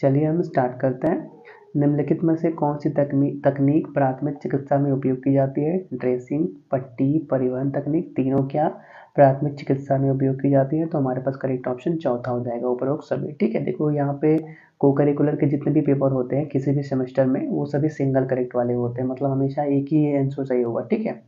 चलिए हम स्टार्ट करते हैं। निम्नलिखित में से कौन सी तकनीक प्राथमिक चिकित्सा में उपयोग की जाती है? ड्रेसिंग, पट्टी, परिवहन तकनीक, तीनों क्या प्राथमिक चिकित्सा में उपयोग की जाती है? तो हमारे पास करेक्ट ऑप्शन चौथा हो जाएगा, उपरोक्त सभी। ठीक है, देखो यहाँ पे को करिकुलर के जितने भी पेपर होते हैं किसी भी सेमेस्टर में, वो सभी सिंगल करेक्ट वाले होते हैं, मतलब हमेशा एक ही आंसर सही होगा। ठीक है,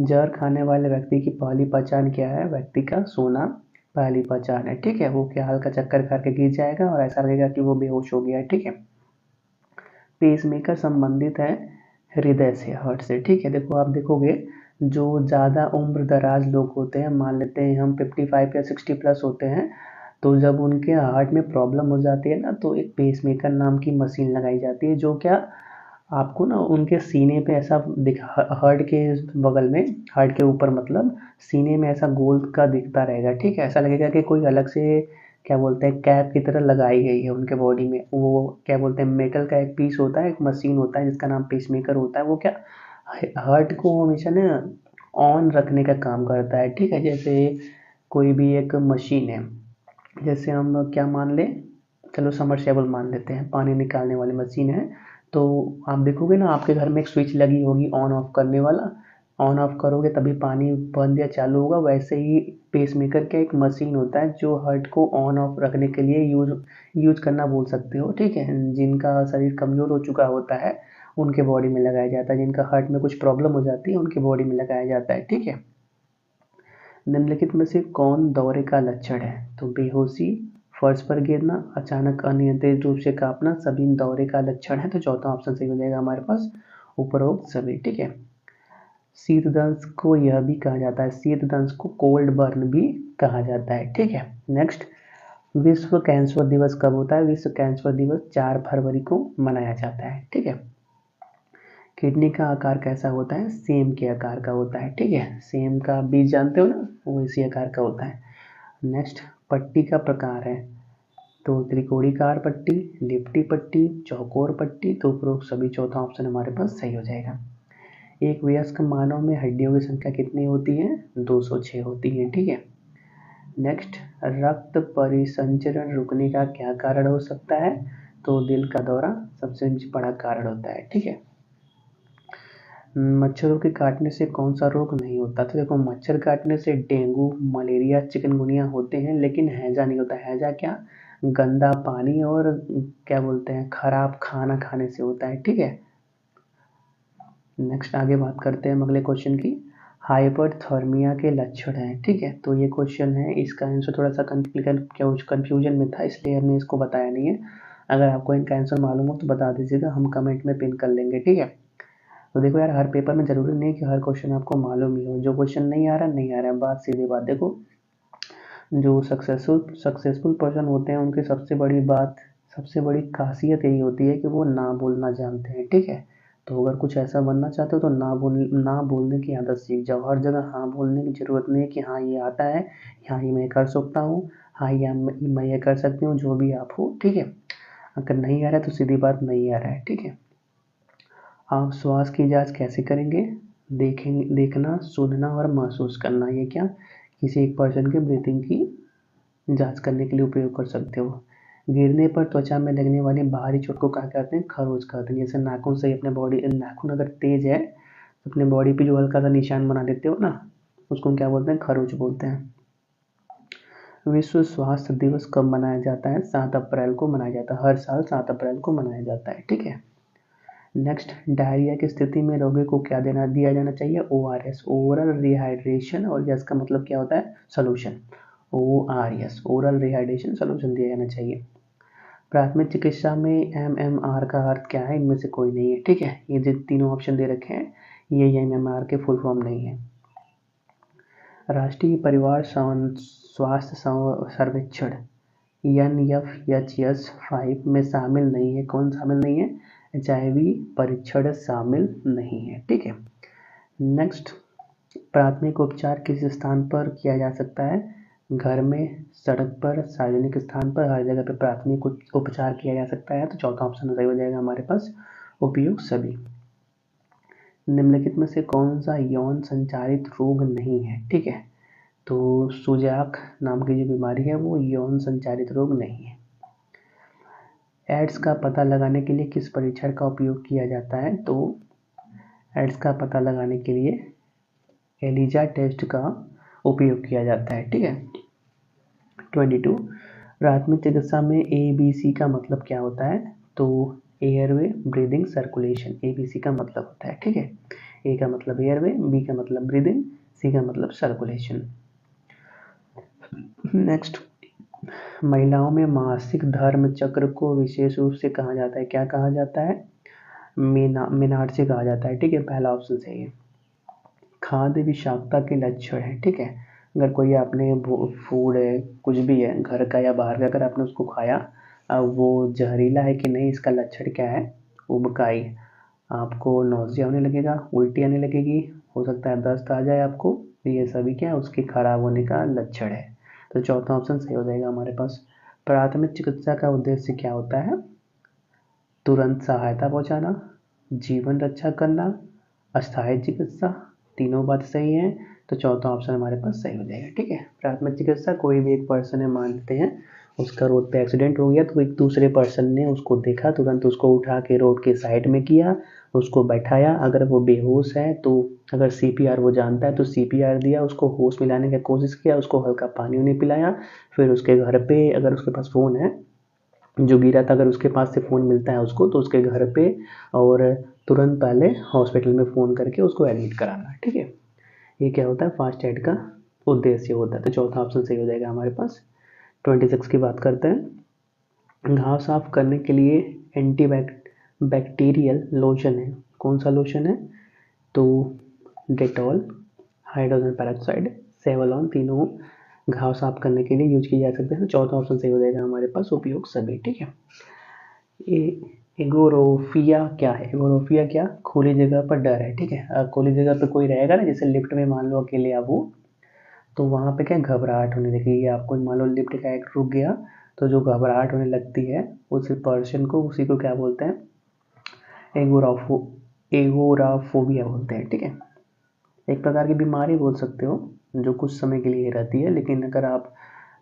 जहर खाने वाले व्यक्ति की पहली पहचान क्या है? व्यक्ति का सोना पहली पहचान है। ठीक है, वो क्या हल्का चक्कर खा के गिर जाएगा और ऐसा लगेगा कि वो बेहोश हो गया है। ठीक है, पेसमेकर संबंधित है हृदय से, हार्ट से। ठीक है, देखो आप देखोगे जो ज़्यादा उम्र दराज लोग होते हैं, मान लेते हैं हम 55 या 60 प्लस होते हैं, तो जब उनके हार्ट में प्रॉब्लम हो जाती है ना, तो एक पेसमेकर नाम की मशीन लगाई जाती है, जो क्या आपको ना उनके सीने पे ऐसा हार्ट के बगल में, हार्ट के ऊपर मतलब सीने में ऐसा गोल का दिखता रहेगा। ठीक है, ऐसा लगेगा कि कोई अलग से क्या बोलते हैं कैप की तरह लगाई गई है उनके बॉडी में। वो क्या बोलते हैं मेटल का एक पीस होता है, एक मशीन होता है जिसका नाम पेसमेकर होता है। वो क्या हार्ट को हमेशा ना ऑन रखने का काम करता है। ठीक है, जैसे कोई भी एक मशीन है, जैसे हम क्या मान लें, चलो समरसेबल मान लेते हैं, पानी निकालने वाली मशीन है। तो आप देखोगे ना आपके घर में एक स्विच लगी होगी ऑन ऑफ करने वाला, ऑन ऑफ करोगे तभी पानी बंद या चालू होगा। वैसे ही पेसमेकर का एक मशीन होता है जो हार्ट को ऑन ऑफ रखने के लिए यूज करना बोल सकते हो। ठीक है, जिनका शरीर कमज़ोर हो चुका होता है उनके बॉडी में लगाया जाता है, जिनका हार्ट में कुछ प्रॉब्लम हो जाती है उनके बॉडी में लगाया जाता है। ठीक है, निम्नलिखित में से कौन दौरे का लक्षण है? तो बेहोशी, फर्श पर गिरना, अचानक अनियंत्रित रूप से कांपना, सभी दौरे का लक्षण है। तो चौथा ऑप्शन सही हो जाएगा हमारे पास, उपरोक्त सभी। ठीक है, शीतदंश को यह भी कहा जाता है, शीतदंश को कोल्ड बर्न भी कहा जाता है। ठीक है, नेक्स्ट, विश्व कैंसर दिवस कब होता है? विश्व कैंसर दिवस 4 फरवरी को मनाया जाता है। ठीक है, किडनी का आकार कैसा होता है? सेम के आकार का होता है। ठीक है, सेम का बीज जानते हो ना, वो इसी आकार का होता है। नेक्स्ट, पट्टी का प्रकार है तो त्रिकोणीकार पट्टी, लिपटी पट्टी, चौकोर पट्टी। तो उपरोक्त सभी चौथा ऑप्शन हमारे पास सही हो जाएगा। एक वयस्क मानव में हड्डियों की संख्या कितनी होती है? 206 होती है। ठीक है, नेक्स्ट, रक्त परिसंचरण रुकने का क्या कारण हो सकता है? तो दिल का दौरा सबसे बड़ा कारण होता है। ठीक है, मच्छरों के काटने से कौन सा रोग नहीं होता? तो देखो मच्छर काटने से डेंगू, मलेरिया, चिकनगुनिया होते हैं, लेकिन हैजा नहीं होता। हैजा क्या? गंदा पानी और क्या बोलते हैं खराब खाना खाने से होता है। ठीक है, नेक्स्ट आगे बात करते हैं हम अगले क्वेश्चन की। हाइपरथर्मिया के लक्षण हैं। ठीक है, तो ये क्वेश्चन है, इसका आंसर थोड़ा सा कंफ्यूजन में था, इसलिए हमने इसको बताया नहीं है। अगर आपको इनका आंसर मालूम हो तो बता दीजिएगा, हम कमेंट में पिन कर लेंगे। ठीक है, तो देखो यार, हर पेपर में ज़रूरी नहीं है कि हर क्वेश्चन आपको मालूम ही हो। जो क्वेश्चन नहीं आ रहा नहीं आ रहा है, बात सीधी बात। देखो जो सक्सेसफुल पर्सन होते हैं उनकी सबसे बड़ी खासियत यही होती है कि वो ना बोलना जानते हैं। ठीक है, तो अगर कुछ ऐसा बनना चाहते हो तो ना बोलने की आदत सीख जाओ। हर जगह हाँ बोलने की ज़रूरत नहीं है कि हाँ ये आता है, हाँ ये मैं कर सकता हूँ, हाँ ये मैं ये कर सकती हूँ, जो भी आप हो। ठीक है, अगर नहीं आ रहा है तो सीधी बात नहीं आ रहा है। ठीक है, आप श्वास की जांच कैसे करेंगे? देखना, सुनना और महसूस करना। ये क्या किसी एक पर्सन के ब्रीथिंग की जांच करने के लिए उपयोग कर सकते हो। गिरने पर त्वचा में लगने वाली बाहरी चोट को क्या कहते हैं? खरोंच कहते हैं। जैसे नाखून से अपने बॉडी, नाखून अगर तेज है तो अपने बॉडी पे जो हल्का सा निशान बना देते हो ना, उसको क्या बोलते हैं? खरोंच बोलते हैं। विश्व स्वास्थ्य दिवस कब मनाया जाता है? 7 अप्रैल को मनाया जाता है, हर साल 7 अप्रैल को मनाया जाता है। ठीक है, नेक्स्ट, डायरिया की स्थिति में रोगी को क्या दिया जाना चाहिए? ORS, ओरल रिहाइड्रेशन, और इसका मतलब क्या होता है? Solution. ORS, oral rehydration solution दिया जाना चाहिए। प्राथमिक चिकित्सा में MMR का अर्थ क्या है? इनमें से कोई नहीं है। ठीक है, ये जो तीनों ऑप्शन दे रखे हैं ये MMR के फुल फॉर्म नहीं है। राष्ट्रीय परिवार स्वास्थ्य सर्वेक्षण NFHS5 में शामिल नहीं है। कौन शामिल नहीं है? HIV परीक्षण शामिल नहीं है। ठीक है, नेक्स्ट, प्राथमिक उपचार किस स्थान पर किया जा सकता है? घर में, सड़क पर, सार्वजनिक स्थान पर, हर जगह पर प्राथमिक उपचार किया जा सकता है। तो चौथा ऑप्शन सही हो जाएगा हमारे पास, उपयुक्त सभी। निम्नलिखित में से कौन सा यौन संचारित रोग नहीं है? ठीक है, तो सुजाक नाम की जो बीमारी है वो यौन संचारित रोग नहीं है। एड्स का पता लगाने के लिए किस परीक्षण का उपयोग किया जाता है? तो एड्स का पता लगाने के लिए एलिजा टेस्ट का उपयोग किया जाता है। ठीक है। 22 प्राथमिक चिकित्सा में ABC का मतलब क्या होता है? तो एयरवे, ब्रीदिंग, सर्कुलेशन, ABC का मतलब होता है। ठीक है। ए का मतलब एयरवे, बी का मतलब ब्रीदिंग, सी का मतलब सर्कुलेशन। नेक्स्ट, महिलाओं में मासिक धर्म चक्र को विशेष रूप से कहा जाता है, क्या कहा जाता है? मेनार्चे कहा जाता है। ठीक है, पहला ऑप्शन सही है। खाद्य विषाक्तता के लक्षण है। ठीक है, अगर कोई आपने फूड है, कुछ भी है घर का या बाहर का, अगर आपने उसको खाया, अब वो जहरीला है कि नहीं, इसका लक्षण क्या है? उबकाई, आपको नौजिया होने लगेगा, उल्टी आने लगेगी, हो सकता है दस्त आ जाए आपको, ये सभी क्या है? उसके खराब होने का लक्षण है। तो चौथा ऑप्शन सही हो जाएगा हमारे पास। प्राथमिक चिकित्सा का उद्देश्य क्या होता है? तुरंत सहायता पहुंचाना, जीवन रक्षा करना, अस्थायी चिकित्सा, तीनों बात सही है। तो चौथा ऑप्शन हमारे पास सही हो जाएगा। ठीक है, प्राथमिक चिकित्सा कोई भी एक पर्सन है, मान लेते हैं उसका रोड पे एक्सीडेंट हो गया, तो एक दूसरे पर्सन ने उसको देखा, तुरंत उसको उठा के रोड के साइड में किया, उसको बैठाया, अगर वो बेहोश है तो अगर CPR वो जानता है तो CPR दिया, उसको होश में लाने की कोशिश किया, उसको हल्का पानी उन्हें पिलाया, फिर उसके घर पे, अगर उसके पास फ़ोन है, जो गिरा था, अगर उसके पास से फ़ोन मिलता है उसको, तो उसके घर पे और तुरंत पहले हॉस्पिटल में फ़ोन करके उसको एडमिट कराना। ठीक है, ये क्या होता है? फास्ट एड का उद्देश्य होता है। तो चौथा ऑप्शन सही हो जाएगा हमारे पास। 26 की बात करते हैं। घाव साफ करने के लिए बैक्टीरियल लोशन है, कौन सा लोशन है? तो डेटॉल, हाइड्रोजन पेरोक्साइड, सेवलॉन, तीनों घाव साफ करने के लिए यूज किए जा सकते हैं। चौथा ऑप्शन सही हो जाएगा हमारे पास, उपयोग सभी। ठीक है। एगोरोफिया क्या है? एगोरोफिया क्या? खुली जगह पर डर है। ठीक है, खुली जगह पर कोई रहेगा ना, जैसे लिफ्ट में मान लो अकेले आप हो, तो वहाँ पे क्या घबराहट होने लगेगी आपको। मान लो लिफ्ट का एक रुक गया, तो जो घबराहट होने लगती है उस पर्सन को, उसी को क्या बोलते हैं? एगोराफोबिया बोलते हैं। ठीक है, एक प्रकार की बीमारी बोल सकते हो, जो कुछ समय के लिए रहती है, लेकिन अगर आप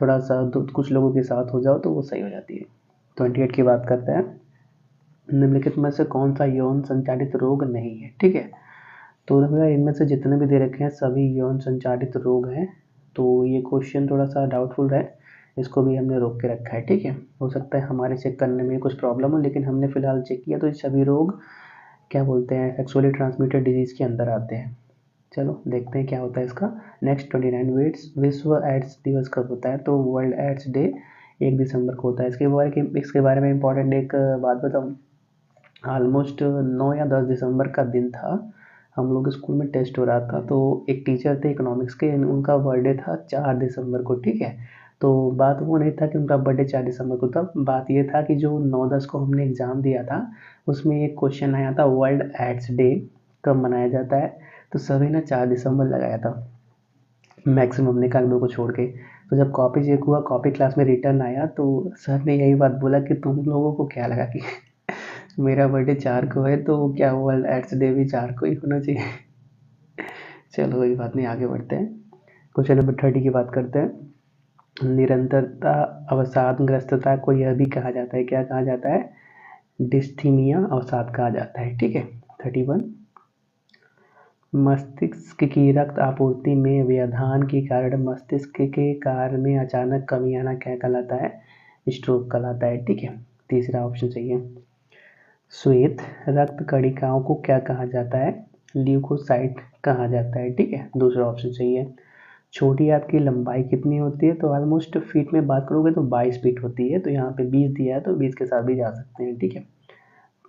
थोड़ा सा कुछ लोगों के साथ हो जाओ तो वो सही हो जाती है। 28 की बात करते हैं। निम्नलिखित में से कौन सा यौन संचालित रोग नहीं है? ठीक है, तो भैया इनमें से जितने भी दे रखे हैं सभी यौन संचालित रोग हैं, तो ये क्वेश्चन थोड़ा सा डाउटफुल है, इसको भी हमने रोक के रखा है। ठीक है, हो सकता है हमारे चेक करने में कुछ प्रॉब्लम हो, लेकिन हमने फिलहाल चेक किया तो ये सभी रोग क्या बोलते हैं? सेक्सुअली ट्रांसमिटेड डिजीज़ के अंदर आते हैं। चलो देखते हैं क्या होता है इसका। नेक्स्ट 29 विश्व एड्स दिवस कब होता है? तो वर्ल्ड एड्स डे 1 दिसंबर को होता है। इसके बारे में इम्पोर्टेंट एक बात बताऊँ, ऑलमोस्ट 9 या 10 दिसंबर का दिन था, हम लोग स्कूल में टेस्ट हो रहा था, तो एक टीचर थे इकोनॉमिक्स के, उनका बर्थडे था 4 दिसंबर को। ठीक है, तो बात वो नहीं था कि उनका बर्थडे 4 दिसंबर को था, बात ये था कि जो 9-10 को हमने एग्ज़ाम दिया था, उसमें एक क्वेश्चन आया था वर्ल्ड एड्स डे कब मनाया जाता है, तो सभी ने 4 दिसंबर लगाया था, मैक्सिमम ने, एक दो को छोड़ के। तो जब कॉपी चेक हुआ, कॉपी क्लास में रिटर्न आया, तो सर ने यही बात बोला कि तुम लोगों को क्या लगा कि मेरा बर्थडे 4 को है, तो क्या वर्ल्ड एड्स डे भी 4 को ही होना चाहिए? चलो कोई बात नहीं, आगे बढ़ते हैं। क्वेश्चन नंबर 30 की बात करते हैं। निरंतरता अवसादग्रस्तता को यह भी कहा जाता है, क्या कहा जाता है? डिस्थीमिया अवसाद कहा जाता है। ठीक है। 31 मस्तिष्क की रक्त आपूर्ति में व्यवधान के कारण मस्तिष्क के कार्य में अचानक कमी आना क्या कहलाता है? स्ट्रोक कहलाता है। ठीक है, तीसरा ऑप्शन सही है। श्वेत रक्त कणिकाओं को क्या कहा जाता है? ल्यूकोसाइट कहा जाता है। ठीक है, दूसरा ऑप्शन सही है। छोटी आंत की लंबाई कितनी होती है? तो ऑलमोस्ट फीट में बात करोगे तो 22 फीट होती है, तो यहाँ पे 20 दिया है, तो 20 के साथ भी जा सकते हैं। ठीक है,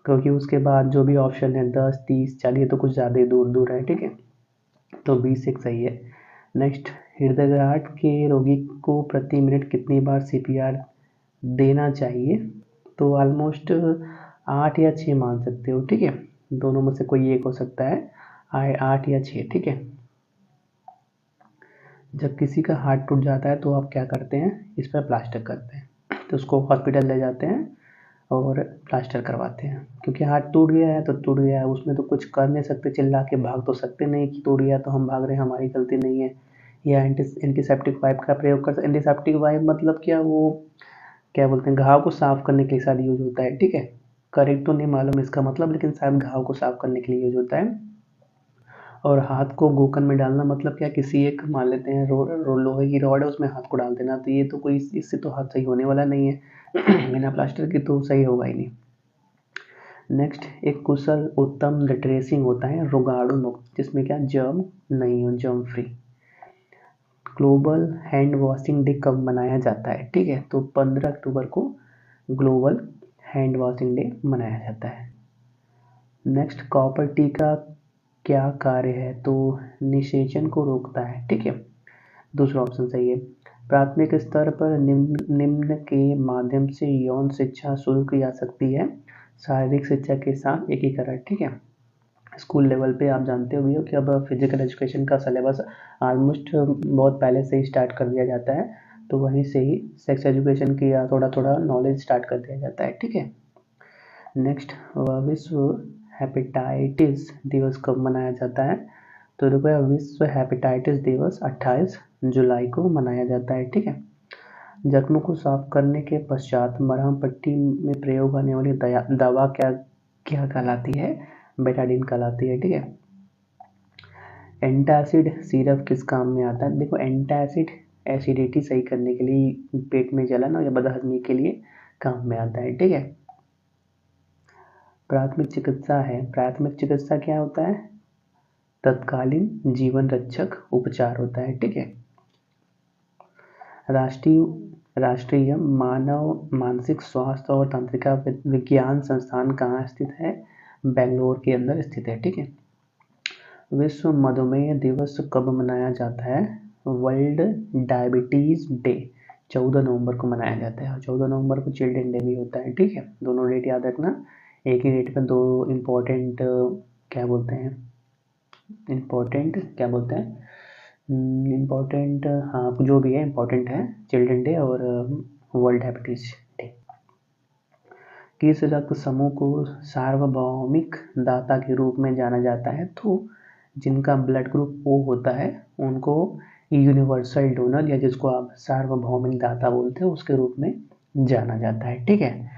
क्योंकि उसके बाद जो भी ऑप्शन है 10, 30, 40 तो कुछ ज़्यादा ही दूर दूर है। ठीक है, तो 20 एक सही है। नेक्स्ट, हृदयघात के रोगी को प्रति मिनट कितनी बार CPR देना चाहिए? तो ऑलमोस्ट 8 या 6 मान सकते हो। ठीक है, दोनों में से कोई एक हो सकता है, 8 या 6। ठीक है, जब किसी का हाथ टूट जाता है तो आप क्या करते हैं? इस पर प्लास्टर करते हैं, तो उसको हॉस्पिटल ले जाते हैं और प्लास्टर करवाते हैं, क्योंकि हाथ टूट गया है तो टूट गया है, उसमें तो कुछ कर नहीं सकते, चिल्ला के भाग तो सकते नहीं कि टूट गया तो हम भाग रहे हैं, हमारी गलती नहीं है। या एंटीसेप्टिक वाइप का प्रयोग कर सकते। एंटीसेप्टिक वाइप मतलब क्या? वो क्या बोलते हैं, घाव को साफ करने के लिए शायद यूज होता है, ठीक है। करेक्ट तो नहीं मालूम इसका मतलब, लेकिन शायद घाव को साफ करने के लिए यूज होता है। और हाथ को गोकन में डालना मतलब क्या, किसी एक मान लेते हैं लोहे की रॉड है, उसमें हाथ को डाल देना, तो ये तो कोई, इससे तो हाथ सही होने वाला नहीं है बिना प्लास्टर की तो सही होगा ही नहीं। नेक्स्ट, एक कुशल उत्तम ड्रेसिंग होता है रोगाणु मुक्त, जिसमें क्या जर्म नहीं हो, germ free. Global hand washing day कब मनाया जाता है, ठीक है, तो 15 अक्टूबर को ग्लोबल हैंड वॉशिंग डे मनाया जाता है। नेक्स्ट, कॉपर टी का क्या कार्य है, तो निषेचन को रोकता है, ठीक है, दूसरा ऑप्शन सही है। प्राथमिक स्तर पर निम्न के माध्यम से यौन शिक्षा शुरू की जा सकती है, शारीरिक शिक्षा के साथ एकीकरण, ठीक है। स्कूल लेवल पे आप जानते हो कि अब फिजिकल एजुकेशन का सिलेबस ऑलमोस्ट बहुत पहले से ही स्टार्ट कर दिया जाता है, तो वहीं से ही सेक्स एजुकेशन की थोड़ा थोड़ा नॉलेज स्टार्ट कर दिया जाता है, ठीक है। नेक्स्ट, विश्व हेपेटाइटिस दिवस कब मनाया जाता है, तो देखो विश्व हेपेटाइटिस दिवस 28 जुलाई को मनाया जाता है, ठीक है। जख्मों को साफ करने के पश्चात मरहम पट्टी में प्रयोग होने वाली दवा क्या क्या कहलाती है, बेटाडीन कहलाती है, ठीक है। एंटासिड सिरप किस काम में आता है, देखो एंटासिड एसिडिटी सही करने के लिए, पेट में जलन और या बदहजमी के लिए काम में आता है, ठीक है। प्राथमिक चिकित्सा है, प्राथमिक चिकित्सा क्या होता है, तत्कालीन जीवन रक्षक उपचार होता है, ठीक है। राष्ट्रीय मानव मानसिक स्वास्थ्य और तंत्रिका विज्ञान संस्थान कहाँ स्थित है, बेंगलोर के अंदर स्थित है, ठीक है। विश्व मधुमेह दिवस कब मनाया जाता है, वर्ल्ड डायबिटीज डे 14 नवंबर को मनाया जाता है, और 14 नवंबर को चिल्ड्रन डे भी होता है, ठीक है। दोनों डेट याद रखना, एक ही डेट पे दो इम्पोर्टेंट क्या बोलते हैं, इम्पोर्टेंट, हाँ जो भी है इम्पोर्टेंट है, चिल्ड्रन डे और वर्ल्ड डायबिटीज डे। किस रक्त समूह को सार्वभौमिक दाता के रूप में जाना जाता है, तो जिनका ब्लड ग्रुप ओ होता है उनको यूनिवर्सल डोनर, या जिसको आप सार्वभौमिक दाता बोलते हैं, उसके रूप में जाना जाता है, ठीक है।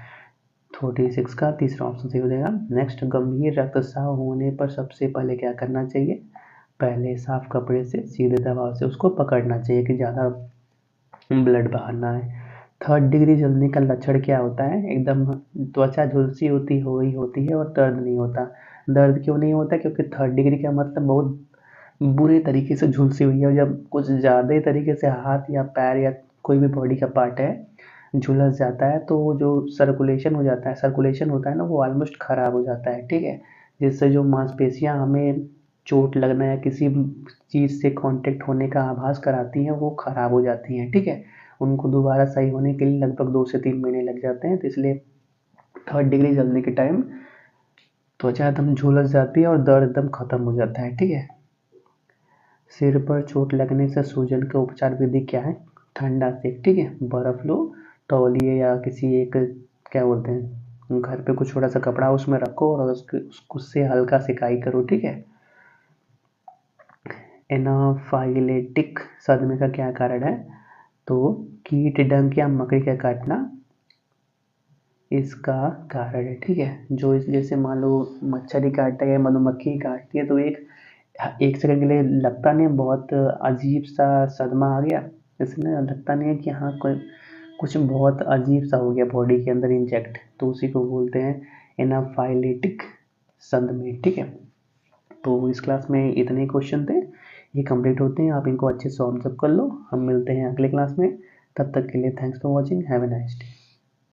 46 का तीसरा ऑप्शन सही हो जाएगा। नेक्स्ट, गंभीर रक्तस्राव होने पर सबसे पहले क्या करना चाहिए, पहले साफ कपड़े से सीधे दबाव से उसको पकड़ना चाहिए कि ज़्यादा ब्लड बाहर ना आए। 3rd डिग्री जलने का लक्षण क्या होता है, एकदम त्वचा झुलसी होती है और दर्द नहीं होता। दर्द क्यों नहीं होता, क्योंकि 3rd डिग्री का मतलब बहुत बुरे तरीके से झुलसी हुई है, और जब कुछ ज़्यादा ही तरीके से हाथ या पैर या कोई भी बॉडी का पार्ट है झुलस जाता है, तो जो सर्कुलेशन होता है ना, वो ऑलमोस्ट ख़राब हो जाता है, ठीक है। जिससे जो मांसपेशियाँ हमें चोट लगना या किसी चीज़ से कांटेक्ट होने का आभास कराती हैं, वो ख़राब हो जाती हैं, ठीक है। उनको दोबारा सही होने के लिए लगभग 2 से 3 महीने लग जाते हैं, तो इसलिए 3rd डिग्री जलने के टाइम त्वचा एकदम झुलस जाती है और दर्द एकदम ख़त्म हो जाता है, ठीक है। सिर पर चोट लगने से सूजन का उपचार विधि क्या है, ठंडा सेक, ठीक है, बर्फ़ लो, तौलिए या किसी एक क्या बोलते हैं घर पे कुछ छोटा सा कपड़ा उसमें रखो और उससे हल्का सिकाई करो, ठीक है। एनाफाइलेटिक सदमे का क्या कारण है, तो कीट, डंक या मकड़ी का काटना इसका कारण है, ठीक है। जो इस जैसे मान लो मच्छर ही काटता है या मधुमक्खी ही काटती है, तो एक सेकंड के लिए लगता नहीं, बहुत अजीब सा सदमा आ गया, इसमें लगता नहीं है कि हाँ कोई कुछ बहुत अजीब सा हो गया बॉडी के अंदर इंजेक्ट, तो उसी को बोलते हैं एनाफाइलेटिक सदमे, ठीक है। तो इस क्लास में इतने क्वेश्चन थे, ये कंप्लीट होते हैं, आप इनको अच्छे से ऑब्जर्व कर लो। हम मिलते हैं अगले क्लास में, तब तक के लिए thanks for watching, have a nice day.